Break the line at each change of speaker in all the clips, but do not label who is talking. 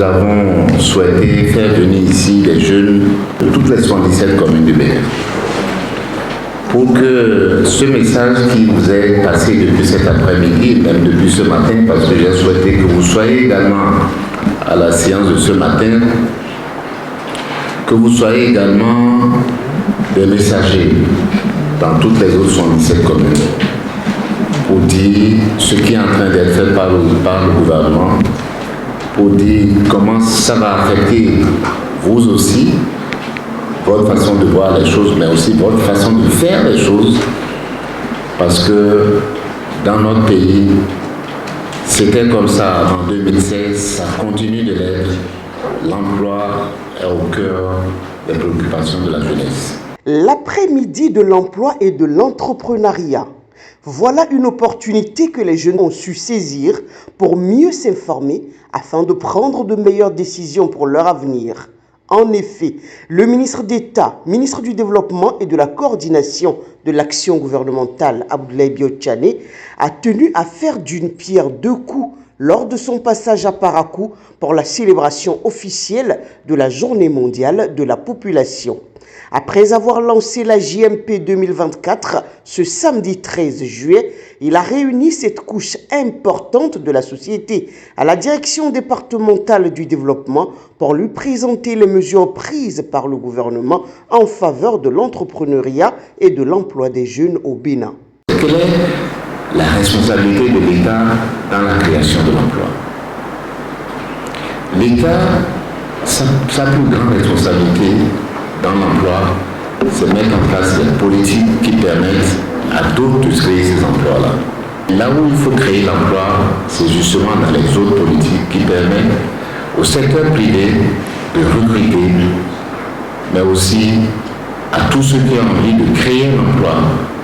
avons souhaité faire venir ici des jeunes de toutes les 77 communes du Bénin. Pour que ce message qui vous est passé depuis cet après-midi, même depuis ce matin, parce que j'ai souhaité que vous soyez également à la séance de ce matin, que vous soyez également des messagers dans toutes les autres 77 communes pour dire ce qui est en train d'être fait par le gouvernement, pour dire comment ça va affecter vous aussi, votre façon de voir les choses, mais aussi votre façon de faire les choses, parce que dans notre pays, c'était comme ça avant 2016, ça continue de l'être. L'emploi est au cœur des préoccupations de la jeunesse.
L'après-midi de l'emploi et de l'entrepreneuriat. Voilà une opportunité que les jeunes ont su saisir pour mieux s'informer afin de prendre de meilleures décisions pour leur avenir. En effet, le ministre d'État, ministre du Développement et de la Coordination de l'action gouvernementale, Abdoulaye Biotchane, a tenu à faire d'une pierre deux coups lors de son passage à Parakou pour la célébration officielle de la Journée mondiale de la population. Après avoir lancé la JMP 2024 ce samedi 13 juillet, il a réuni cette couche importante de la société à la direction départementale du développement pour lui présenter les mesures prises par le gouvernement en faveur de l'entrepreneuriat et de l'emploi des jeunes au Bénin.
Quelle est la responsabilité de l'État dans la création de l'emploi? L'État, sa plus grande responsabilité dans l'emploi, c'est mettre en place des politiques qui permettent à d'autres de créer ces emplois-là. Là où il faut créer l'emploi, c'est justement dans les autres politiques qui permettent au secteur privé de recruter, mais aussi à tous ceux qui ont envie de créer un emploi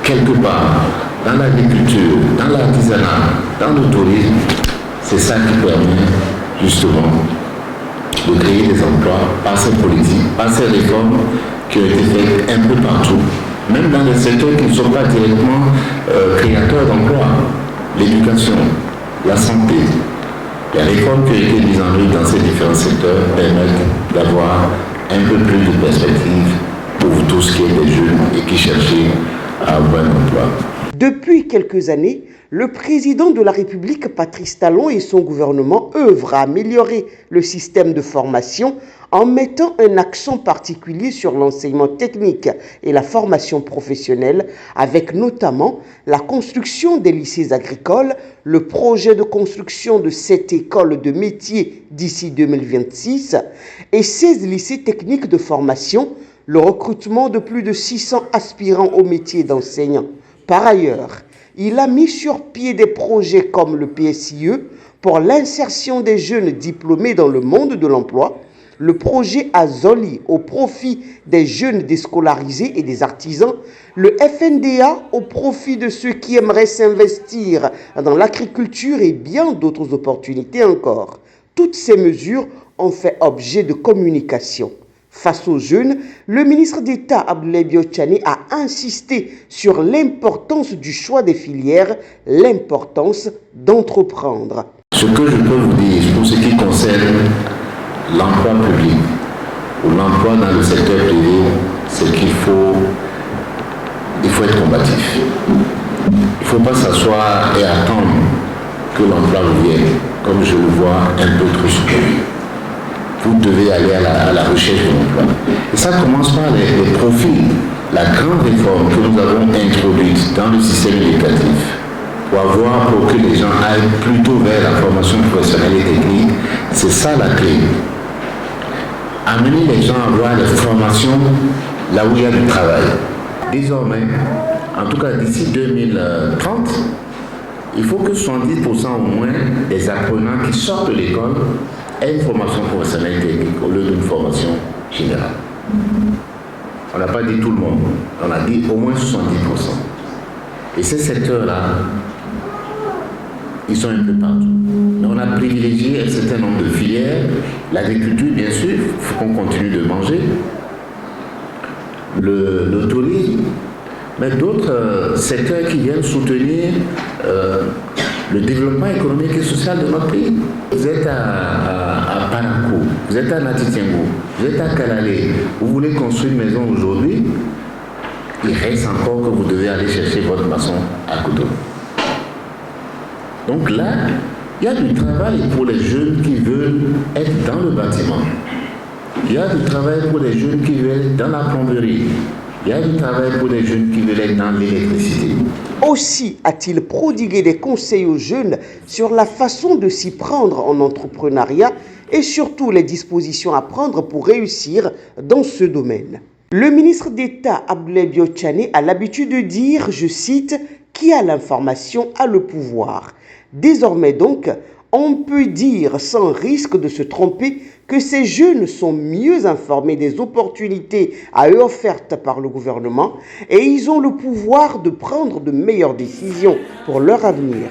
quelque part, dans l'agriculture, dans l'artisanat, dans le tourisme. C'est ça qui permet justement de créer des emplois par ces politiques, par ces réformes qui ont été faites un peu partout, même dans les secteurs qui ne sont pas directement créateurs d'emplois. L'éducation, la santé, les réformes qui ont été mises en œuvre dans ces différents secteurs permettent d'avoir un peu plus de perspectives pour vous tous qui êtes des jeunes et qui cherchez à avoir un emploi.
Depuis quelques années, le président de la République, Patrice Talon, et son gouvernement œuvrent à améliorer le système de formation en mettant un accent particulier sur l'enseignement technique et la formation professionnelle, avec notamment la construction des lycées agricoles, le projet de construction de 7 écoles de métiers d'ici 2026 et 16 lycées techniques de formation, le recrutement de plus de 600 aspirants au métier d'enseignant. Par ailleurs, il a mis sur pied des projets comme le PSIE pour l'insertion des jeunes diplômés dans le monde de l'emploi, le projet Azoli au profit des jeunes déscolarisés et des artisans, le FNDA au profit de ceux qui aimeraient s'investir dans l'agriculture et bien d'autres opportunités encore. Toutes ces mesures ont fait objet de communication. Face aux jeunes, le ministre d'État Abdoulaye Biotchane a insisté sur l'importance du choix des filières, l'importance d'entreprendre.
Ce que je peux vous dire pour ce qui concerne l'emploi public ou l'emploi dans le secteur privé, c'est qu'il faut être combatif. Il ne faut pas s'asseoir et attendre que l'emploi revienne, comme je le vois un peu trop souvent. Vous devez aller à la recherche de l'emploi. Et ça commence par les profils. La grande réforme que nous avons introduite dans le système éducatif pour que les gens aillent plutôt vers la formation professionnelle et technique, c'est ça la clé. Amener les gens à avoir des formations là où il y a du travail. Désormais, en tout cas d'ici 2030, il faut que 70% au moins des apprenants qui sortent de l'école aient une formation professionnelle technique au lieu d'une formation générale. On n'a pas dit tout le monde, on a dit au moins 70%. Et ces secteurs-là, ils sont un peu partout. Mais on a privilégié un certain nombre de filières. L'agriculture, bien sûr, il faut qu'on continue de manger. Le tourisme, mais d'autres secteurs qui viennent soutenir le développement économique et social de notre pays. Vous êtes à Parakou. vous êtes à Natitiengo, vous êtes à Kalalé, vous voulez construire une maison aujourd'hui, il reste encore que vous devez aller chercher votre maçon à Cotonou. Donc là, il y a du travail pour les jeunes qui veulent être dans le bâtiment. Il y a du travail pour les jeunes qui veulent être dans la plomberie. Il y a du travail pour les jeunes qui veulent être dans l'électricité.
Aussi a-t-il prodigué des conseils aux jeunes sur la façon de s'y prendre en entrepreneuriat et surtout les dispositions à prendre pour réussir dans ce domaine. Le ministre d'État Abdoulaye Biotchane a l'habitude de dire, je cite, « qui a l'information a le pouvoir ». Désormais donc, on peut dire sans risque de se tromper que ces jeunes sont mieux informés des opportunités à eux offertes par le gouvernement et ils ont le pouvoir de prendre de meilleures décisions pour leur avenir.